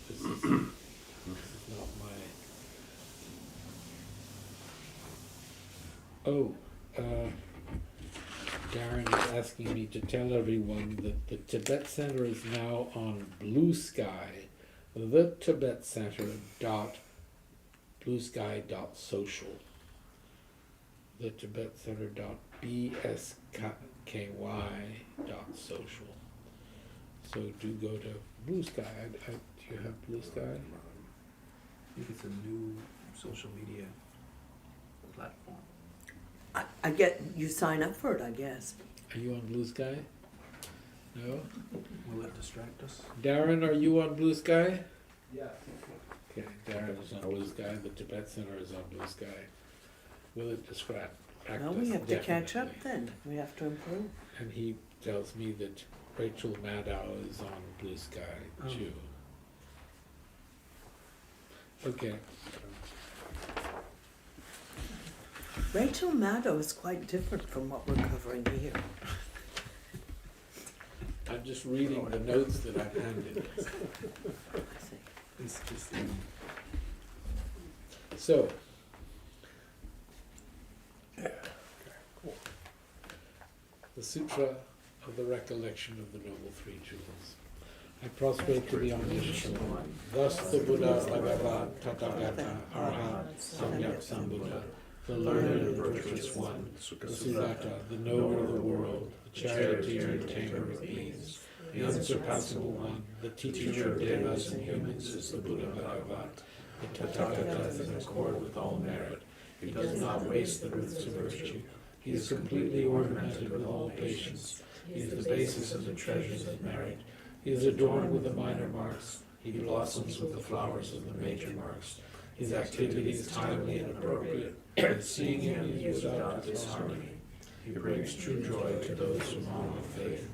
This is not my... Oh, Darren is asking me to tell everyone that the Tibet Center is now on Blue Sky, the Tibet Center bluesky.social, the Tibet Center bsky.social. So do go to Blue Sky. Do you have Blue Sky? I think it's a new social media platform. I get, you sign up for it, I guess. Are you on Blue Sky? No? Will it distract us? Darren, are you on Blue Sky? Yeah. Okay, Darren is on Blue Sky, the Tibet Center is on Blue Sky. Will it distract us? Well, we have to catch up Definitely. then. We have to improve. And he tells me that Rachel Maddow is on Blue Sky Oh. too. Okay. Rachel Maddow is quite different from what we're covering here. I'm just reading the notes that I've handed. I see. It's just, So, the Sutra of the Recollection of the Noble Three Jewels. I prostrate to the Omniscient One. Thus the Buddha, Bhagavad, Tathagata, Arhat, Samyak Sambuddha, the learned and virtuous one, the Sudatta, the knower of the world, the charioteer and tamer of beings, the unsurpassable one, the teacher of devas and humans is the Buddha Bhagavat. The Tathagata is in accord with all merit. He does not waste the roots of virtue. He is completely ornamented with all patience. He is the basis of the treasures of merit. He is adorned with the minor marks. He blossoms with the flowers of the major marks. His activity is timely and appropriate. Seeing him is without disharmony. He brings true joy to those who long with faith.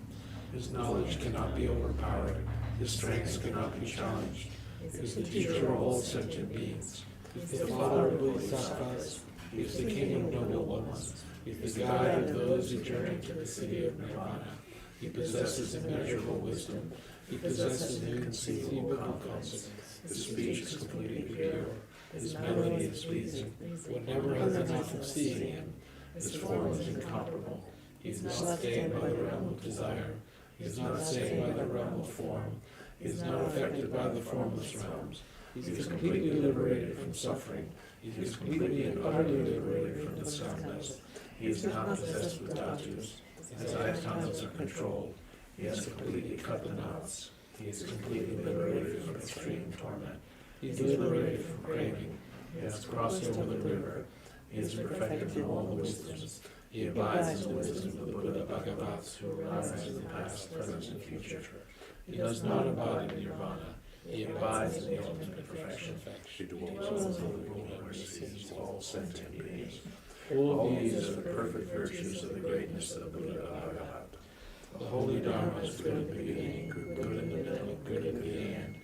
His knowledge cannot be overpowered. His strength cannot be challenged. He is the teacher of all sentient beings. He is the father of bodhisattvas. He is the king of noble ones. He is the guide of those who journey to the city of Nirvana. He possesses immeasurable wisdom. He possesses inconceivable confidence. His speech is completely pure. His melody is pleasing. One never has enough of seeing him. His form is incomparable. He is not stained by the realm of desire. He is not stained by the realm of form. He is not affected by the formless realms. He is completely liberated from suffering. He is completely and utterly liberated from the skandhas. He is not possessed with dhatus. His icons are controlled. He has completely cut the knots. He is completely liberated from extreme torment. He is liberated from craving. He has crossed over the river. He is perfected in all the wisdoms. He abides in the wisdom of the Buddha Bhagavats who arise in the past, present, and future. He does not abide in nirvana. He abides in the ultimate perfection. He dwells in in the Buddha where he sees all sentient beings. All All these these are are the perfect virtues of the greatness of the Buddha Bhagavat. the holy Dharma is good in the beginning, good in the middle, good at the end.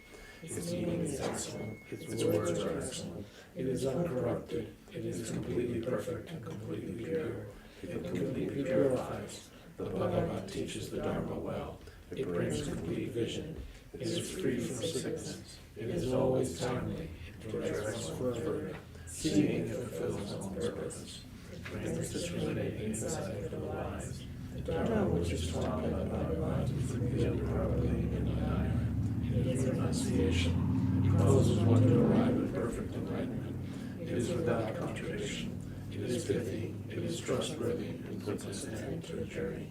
Its meaning is excellent. Its words are excellent. It is uncorrupted. It is completely perfect and completely pure. It completely purifies. The Bhagavat teaches the Dharma well. It brings complete vision. It is free from sickness. It is always timely. It directs one further. seeing it fulfills its own purpose. It brings discriminating insight for the wise. The Dharma which is taught by our minds is revealed properly in the Nine. It is renunciation. It causes one to arrive at perfect enlightenment. It is without contradiction. It is pithy. It is trustworthy and puts us into the journey.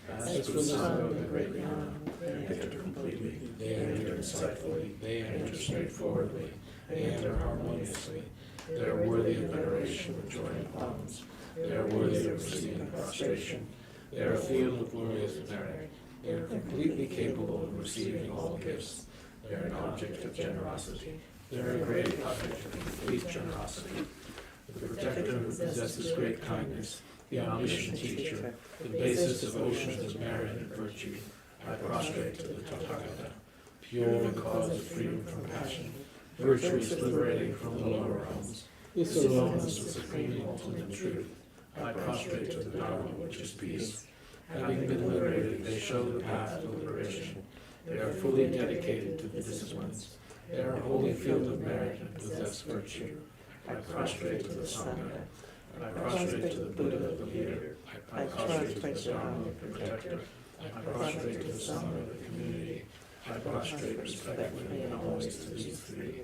As for the son of the great Yana, they enter completely, they enter insightfully, they enter straightforwardly, they enter harmoniously. They are worthy of veneration with joy and palms. They are worthy of receiving prostration. They are a field of glorious merit. They are completely capable of receiving all gifts. They are an object of generosity. They are a great object of complete generosity. The protector who possesses great kindness, the omniscient teacher, the basis of oceans of merit and virtue, I prostrate to the Tathagata, pure the cause of freedom from passion, virtuous liberating from the lower realms. This alone is the supreme ultimate truth. I prostrate to the Dharma, which is peace. Having been liberated, they show the path to liberation. They are fully dedicated to the disciplines. They are a holy field of merit and possess virtue. I prostrate to the Sangha. I prostrate to the Buddha, the leader. I prostrate to the Dharma, the protector. I prostrate to the Sangha, the community. I prostrate respectfully and always to these three.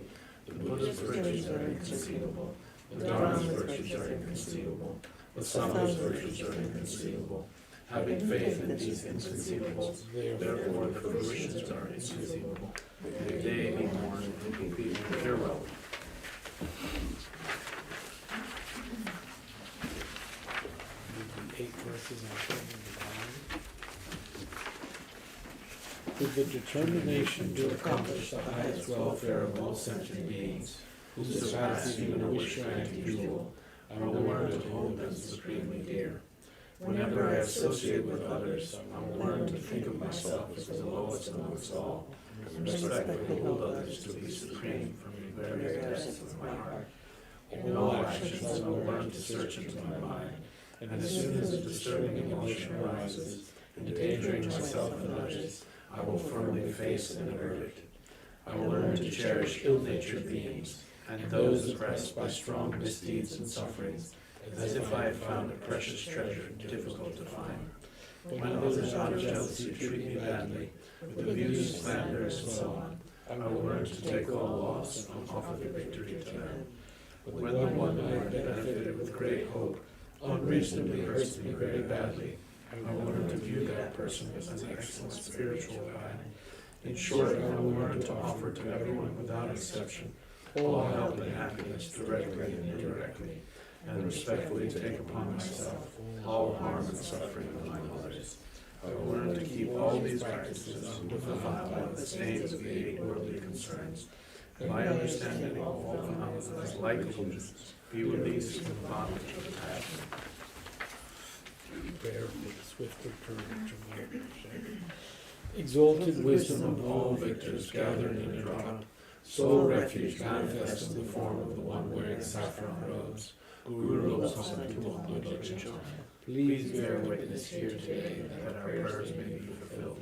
The Buddha's virtues are inconceivable. The Dharma's virtues are inconceivable. The Sangha's virtues are inconceivable. Having faith in these inconceivables, therefore the fruitions are inconceivable. May they be born in complete farewell. The 8 verses with the determination to accomplish the highest welfare of all sentient beings, who surpass even a wish-granting jewel, I will learn to hold them supremely dear. Whenever I associate with others, I will learn to think of myself as the lowest amongst all, and respectfully hold others to be supreme from the very depths of my heart. In all actions, I will learn to search into my mind, and as soon as a disturbing emotion arises, endangering myself and others, I will firmly face and avert it. I will learn to cherish ill-natured beings, and those oppressed by strong misdeeds and sufferings, as if I had found a precious treasure difficult to find. When others out of jealousy treat me badly, with abuse, slander, and so on, I will learn to take all loss and offer the victory to them. But when the one I have benefited with great hope unreasonably hurts me very badly, I will learn to view that person as an excellent spiritual guide. In short, I will learn to offer to everyone without exception all help and happiness directly and indirectly, and respectfully take upon myself all harm and suffering of my others. I will learn to keep all these practices undefiled by the stains of the 8 worldly concerns, and my understanding of all phenomena like illusions be released from the bondage of passion. Prepare for the swifter courage of my exalted wisdom of all victors gathered in a drop, sole refuge manifest in the form of the one wearing saffron robes, Guru Lobsang. Please bear witness here today that our prayers may be fulfilled.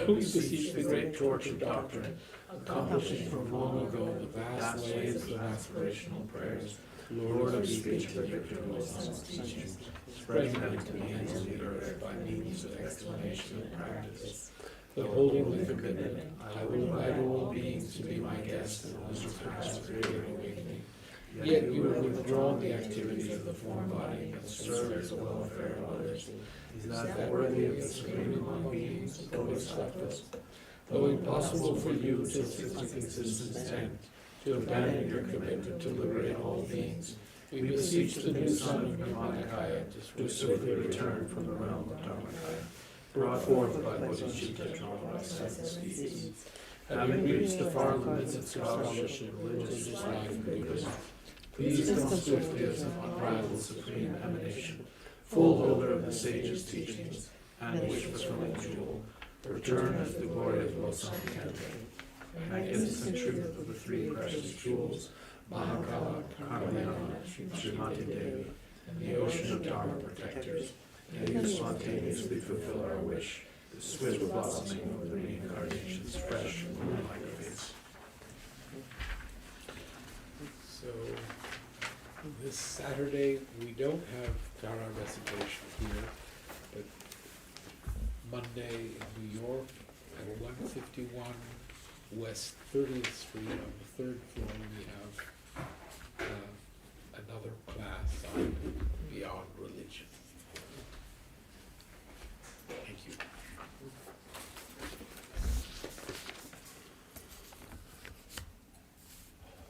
We beseech the great torch of doctrine, accomplishing from long ago the vast ways of aspirational prayers, Lord of speech of Victor Lobsang's teachings, spreading them to the ends of the earth by means of explanation and practice. But holding the commitment, I will invite all beings to be my guests in this past spiritual awakening. Yet you have withdrawn the activities of the form body and serve as the welfare of others. Is that worthy of the supreme among beings, Bodhisattvas? Though impossible for you to since existence end, to abandon your commitment to liberate all beings, we beseech the new son of Nirmanakaya to swiftly return from the realm of Dharmakaya, brought forth by Bodhicitta drawn by 7 seeds. Having reached the far limits of scholarship, religious life, and Buddhism, please come swiftly as an unrivaled supreme emanation, full holder of the sage's teachings, and wish-fulfilling jewel, return as the glory of Losang Kente, magnificent truth of the 3 precious jewels, Mahakala, Karmayana, Srimati Devi, and the ocean of Dharma protectors. May you spontaneously fulfill our wish, the swift blossoming of the reincarnation's fresh moon-like face. So, This Saturday, we don't have Tara recitation here, but Monday in New York at 151 West 30th Street on the third floor, we have another class on Beyond Religion.